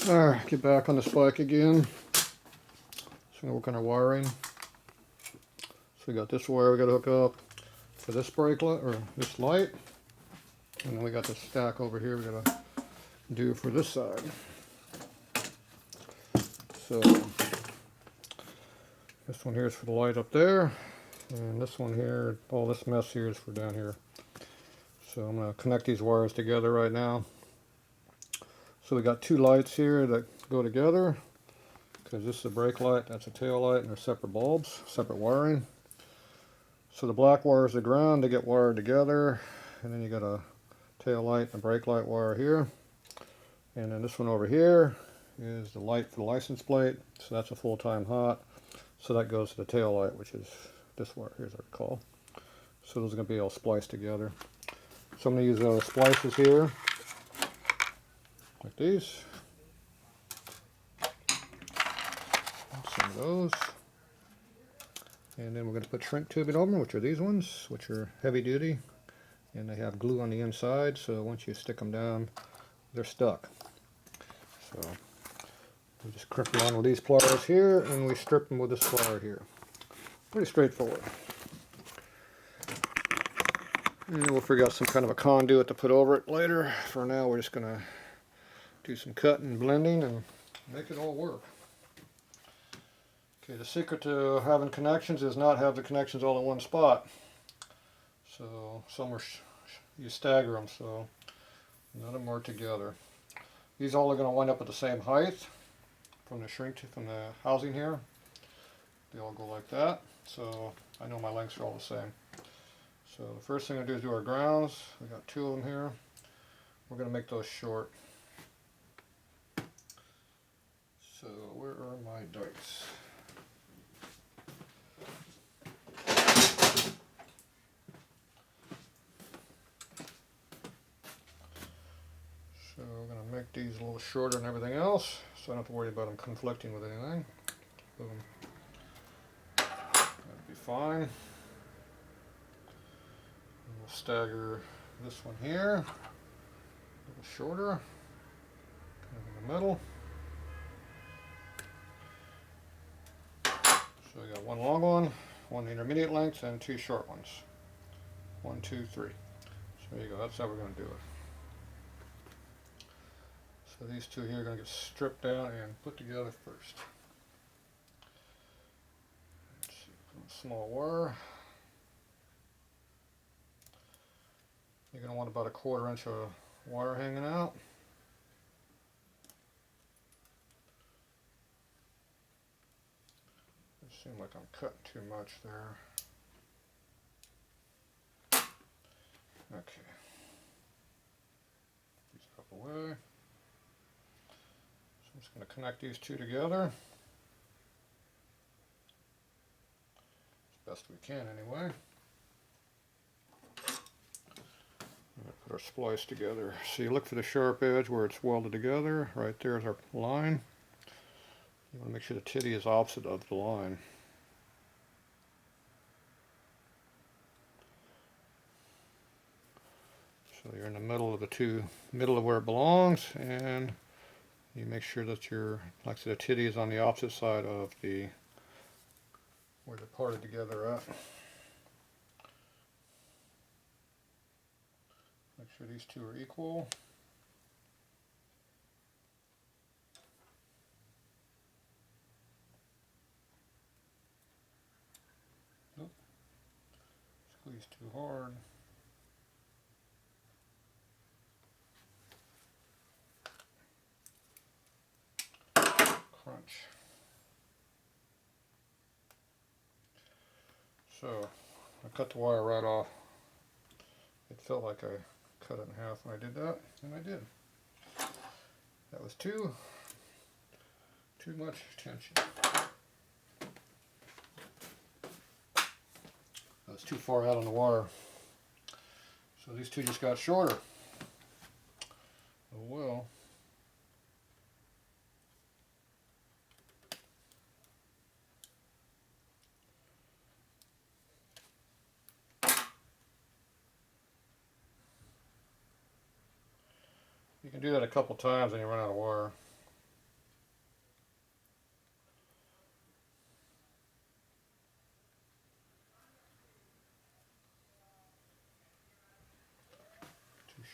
Alright, get back on this bike again. So we're going to work on our wiring. So we got this wire we got to hook up for this brake light, or this light. And then we got this stack over here we got to do for this side. So this one here is for the light up there. And this one here, all this mess here is for down here. So I'm going to connect these wires together right now. So we got two lights here that go together, because this is a brake light, that's a tail light, and they're separate bulbs, separate wiring. So the black wire is the ground, they get wired together, and then you got a tail light and a brake light wire here. And then this one over here is the light for the license plate, so that's a full-time hot. So that goes to the tail light, which is this wire, here's what I call. So those are going to be all spliced together. So I'm going to use splices here, like these. Some of those. And then we're going to put shrink tubing over them, which are these ones, which are heavy duty. And they have glue on the inside, so once you stick them down, they're stuck. So we just crimp them on with these pliers here, and we strip them with this plier here. Pretty straightforward. And we'll figure out some kind of a conduit to put over it later. For now, we're just going to do some cutting and blending and make it all work. Okay, the secret to having connections is not have the connections all in one spot. So some are you stagger them, so none of them are together. These all are going to wind up at the same height from the from the housing here. They all go like that. So I know my lengths are all the same. So the first thing I do is do our grounds. We got two of them here. We're going to make those short. So where are my dikes? So we're going to make these a little shorter than everything else, so I don't have to worry about them conflicting with anything. Boom. That'd be fine. And we'll stagger this one here, a little shorter, kind of in the middle. So we got one long one intermediate length, and two short ones. 1, 2, 3. So there you go, that's how we're going to do it. So these two here are going to get stripped down and put together first. Let's see, put a small wire. You're going to want about a 1/4 inch of wire hanging out. It seems like I'm cutting too much there. Okay. These out the way. I'm just going to connect these two together as best we can anyway. I'm going to put our splice together. So you look for the sharp edge where it's welded together. Right there is our line. You want to make sure the titty is opposite of the line. So you're in the middle of middle of where it belongs, and you make sure that your, like I said, the titty is on the opposite side of where they're parted together at. Make sure these two are equal. Nope. Squeeze too hard. Crunch. So I cut the wire right off. It felt like I cut it in half when I did that, and I did. That was too much tension. That was too far out on the wire. So these two just got shorter. Oh well. You can do that a couple times and you run out of wire.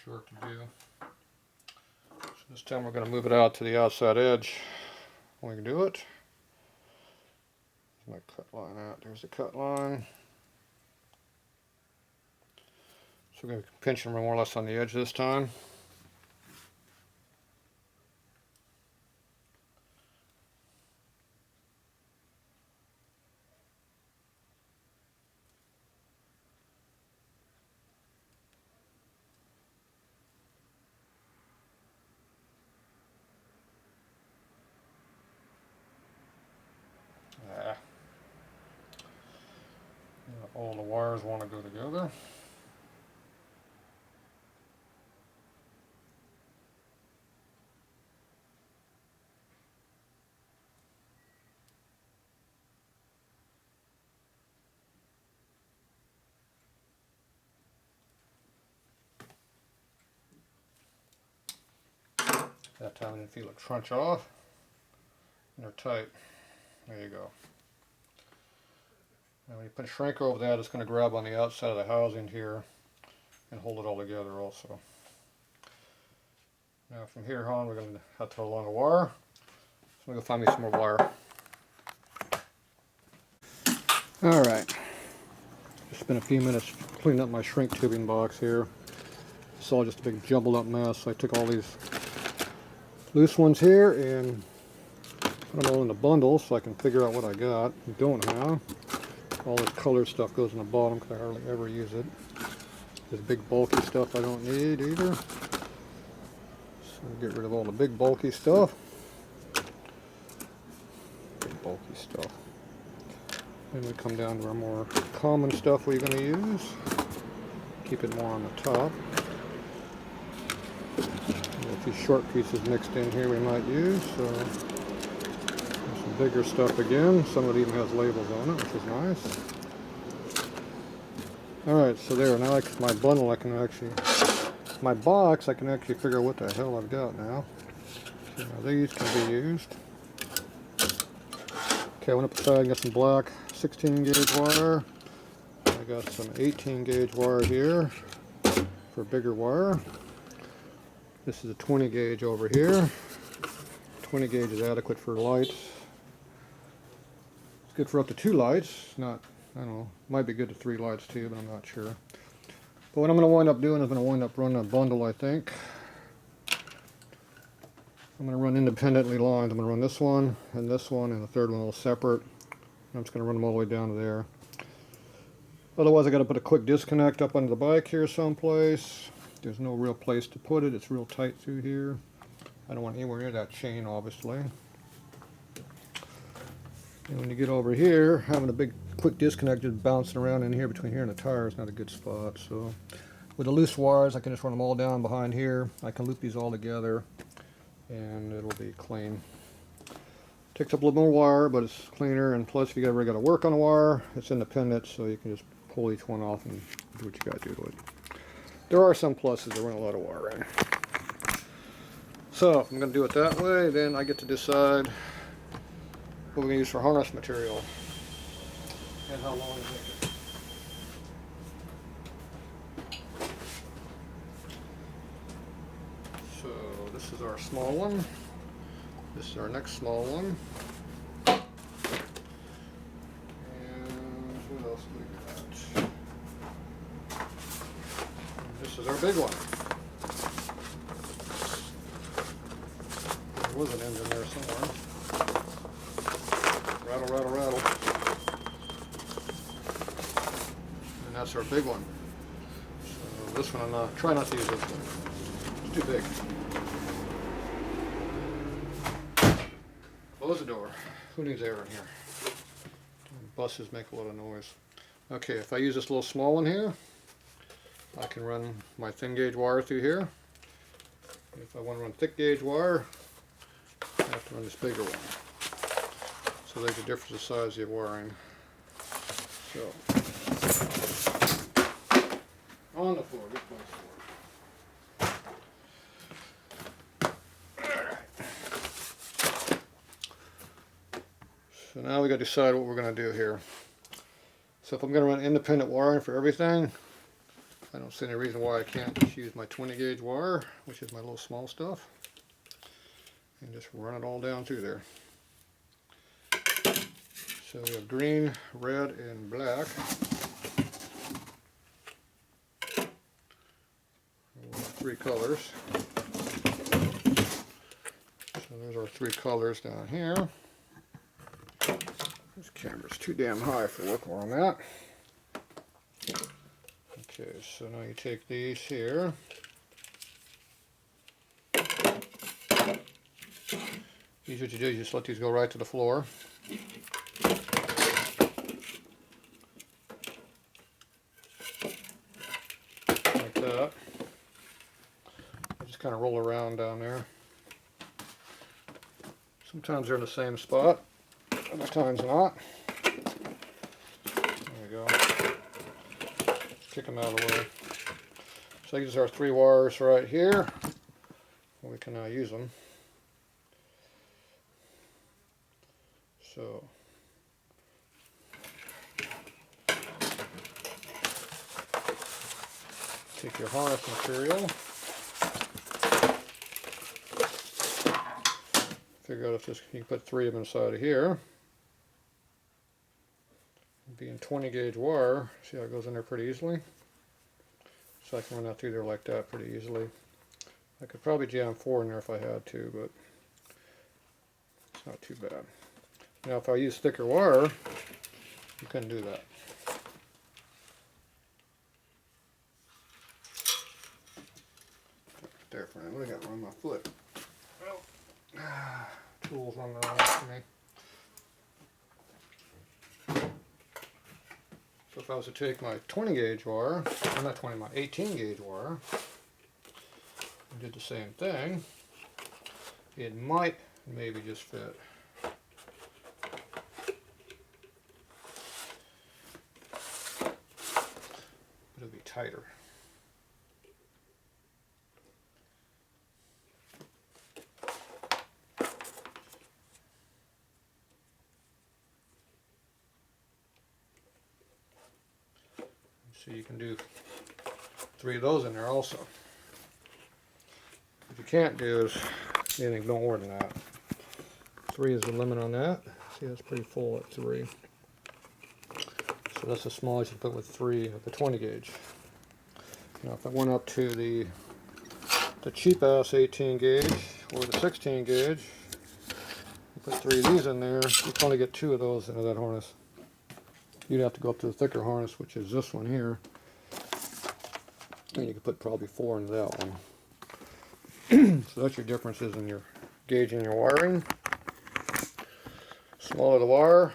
short to do. So this time we're going to move it out to the outside edge. We can do it. There's my cut line out. There's the cut line. So we're going to pinch them more or less on the edge this time. All the wires want to go together. That time I didn't feel it crunch off. And they're tight. There you go. Now when you put a shrink over that, it's going to grab on the outside of the housing here and hold it all together also. Now from here on, we're going to have to throw along a wire. So I'm going to go find me some more wire. Alright. Just spent a few minutes cleaning up my shrink tubing box here. It's all just a big jumbled up mess. So I took all these loose ones here and put them all in a bundle so I can figure out what I got and don't have. All this color stuff goes in the bottom because I hardly ever use it. This big bulky stuff I don't need either. So get rid of all the big bulky stuff. Big bulky stuff. Then we come down to our more common stuff we're going to use. Keep it more on the top. A few short pieces mixed in here we might use. So some bigger stuff again. Some of it even has labels on it, which is nice. Alright, so there. Now my bundle I can actually, my box I can actually figure out what the hell I've got now. So now these can be used. Okay, I went up the side and got some black 16 gauge wire. I got some 18 gauge wire here for bigger wire. This is a 20 gauge over here. 20 gauge is adequate for lights. It's good for up to 2 lights. Not, I don't know, might be good to 3 lights too, but I'm not sure. But what I'm going to wind up doing is I'm going to wind up running a bundle, I think. I'm going to run independently lines. I'm going to run this one, and the third one all separate. I'm just going to run them all the way down to there. Otherwise, I got to put a quick disconnect up under the bike here someplace. There's no real place to put it. It's real tight through here. I don't want anywhere near that chain, obviously. And when you get over here, having a big quick disconnect just bouncing around in here between here and the tire is not a good spot. So with the loose wires, I can just run them all down behind here. I can loop these all together and it'll be clean. Takes up a little more wire, but it's cleaner, and plus if you ever got to work on a wire, it's independent, so you can just pull each one off and do what you got to do to it. There are some pluses that run a lot of wire in. So if I'm going to do it that way, then I get to decide what we're going to use for harness material and how long to make it. So this is our small one. This is our next small one. And what else do we got? And this is our big one. There was an end in there somewhere. Rattle, rattle, rattle. And that's our big one. So this one try not to use this one. It's too big. Close the door. Who needs air in here? Buses make a lot of noise. Okay, if I use this little small one here, I can run my thin gauge wire through here. If I want to run thick gauge wire, I have to run this bigger one. So there's a difference in size of wiring. So, on the floor, good place for it. So now we got to decide what we're going to do here. So if I'm going to run independent wiring for everything, I don't see any reason why I can't just use my 20 gauge wire, which is my little small stuff, and just run it all down through there. So we have green, red, and black. Three colors. So there's our three colors down here. This camera's too damn high for looking where I'm at. Okay, so now you take these here. Here's what you do, you just let these go right to the floor. Like that. I just kind of roll around down there. Sometimes they're in the same spot, other times not. There we go. Kick them out of the way. So these are our three wires right here. We can now use them. So take your harness material. Figure out if this, you can put three of them inside of here. Being 20 gauge wire, see how it goes in there pretty easily? So I can run that through there like that pretty easily. I could probably jam 4 in there if I had to, but it's not too bad. Now if I use thicker wire, you couldn't do that. There for now. What do I got on my foot? Well, tools on the way for me. So if I was to take my 20 gauge wire, or not 20, my 18 gauge wire, and did the same thing, it might maybe just fit. But it'll be tighter. So you can do 3 of those in there also. What you can't do is anything no more than that. 3 is the limit on that. See, that's pretty full at 3. So that's the smallest you put with 3 of the 20 gauge. Now if I went up to the cheap ass 18 gauge or the 16 gauge, you put 3 of these in there, you can only get 2 of those into that harness. You'd have to go up to the thicker harness, which is this one here, and you could put probably 4 into that one. So that's your differences in your gauge and your wiring. Smaller the wire,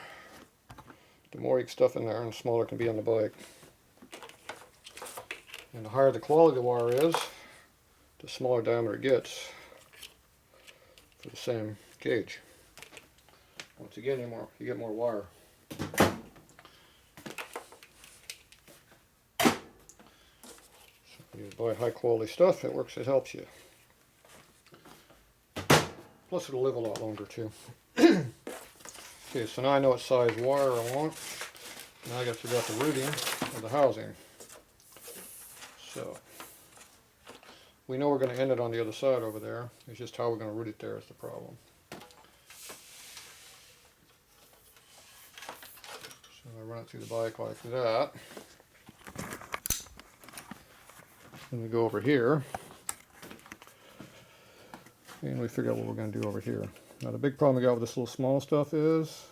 the more you can stuff in there, and the smaller it can be on the bike. And the higher the quality the wire is, the smaller diameter it gets for the same gauge. Once again, you get more wire. You buy high quality stuff, it works, it helps you. Plus it'll live a lot longer too. Okay, so now I know what size wire I want. Now I got to figure out the routing of the housing. So we know we're going to end it on the other side over there. It's just how we're going to route it there is the problem. So I run it through the bike like that. Then we go over here, and we figure out what we're going to do over here. Now the big problem we got with this little small stuff is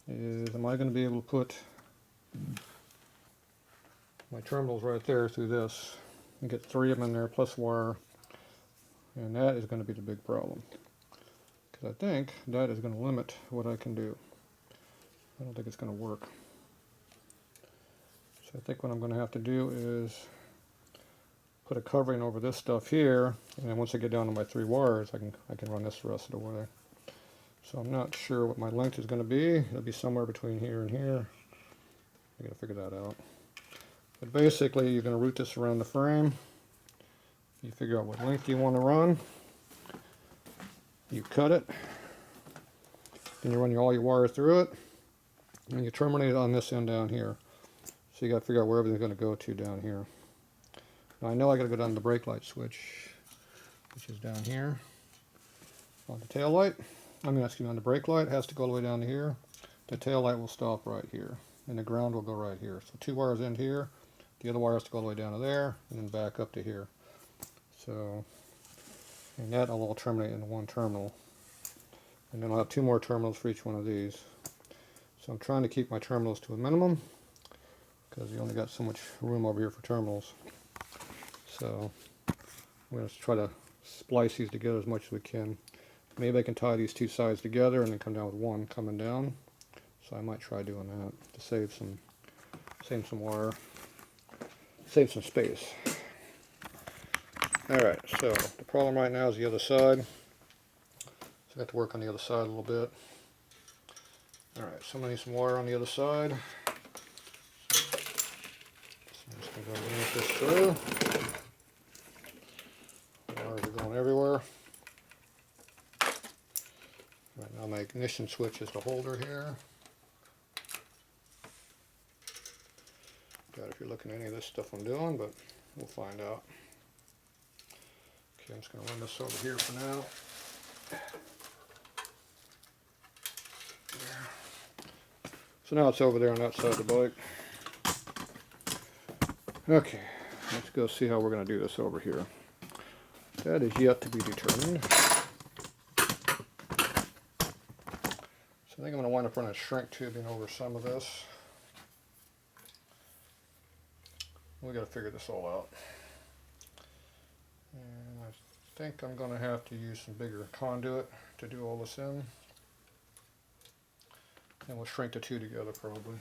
am I going to be able to put my terminals right there through this and get 3 of them in there plus wire, and that is going to be the big problem. Because I think that is going to limit what I can do. I don't think it's going to work. So I think what I'm going to have to do is put a covering over this stuff here, and then once I get down to my 3 wires, I can run this the rest of the way. So I'm not sure what my length is going to be. It'll be somewhere between here and here. I got to figure that out. But basically, you're going to route this around the frame. You figure out what length you want to run. You cut it. Then you run all your wire through it, and you terminate it on this end down here. So you got to figure out where everything's going to go to down here. Now I know I got to go down to the brake light switch, which is down here on the tail light. I mean, excuse me, on the brake light. It has to go all the way down to here. The tail light will stop right here, and the ground will go right here. So 2 wires in here. The other wire has to go all the way down to there, and then back up to here. So, and that will all terminate in one terminal. And then I'll have 2 more terminals for each one of these. So I'm trying to keep my terminals to a minimum, because you only got so much room over here for terminals. So I'm going to try to splice these together as much as we can. Maybe I can tie these 2 sides together and then come down with one coming down. So I might try doing that to save some wire, save some space. Alright, so the problem right now is the other side. So I got to work on the other side a little bit. Alright, so I'm going to need some wire on the other side. So I'm just going to go underneath this through. Wires are going everywhere. Right now my ignition switch is the holder here. Doubt if you're looking at any of this stuff I'm doing, but we'll find out. Okay, I'm just going to run this over here for now. So now it's over there on that side of the bike. Okay, let's go see how we're going to do this over here. That is yet to be determined. So I think I'm going to wind up running shrink tubing over some of this. We got to figure this all out. And I think I'm going to have to use some bigger conduit to do all this in. And we'll shrink the 2 together probably.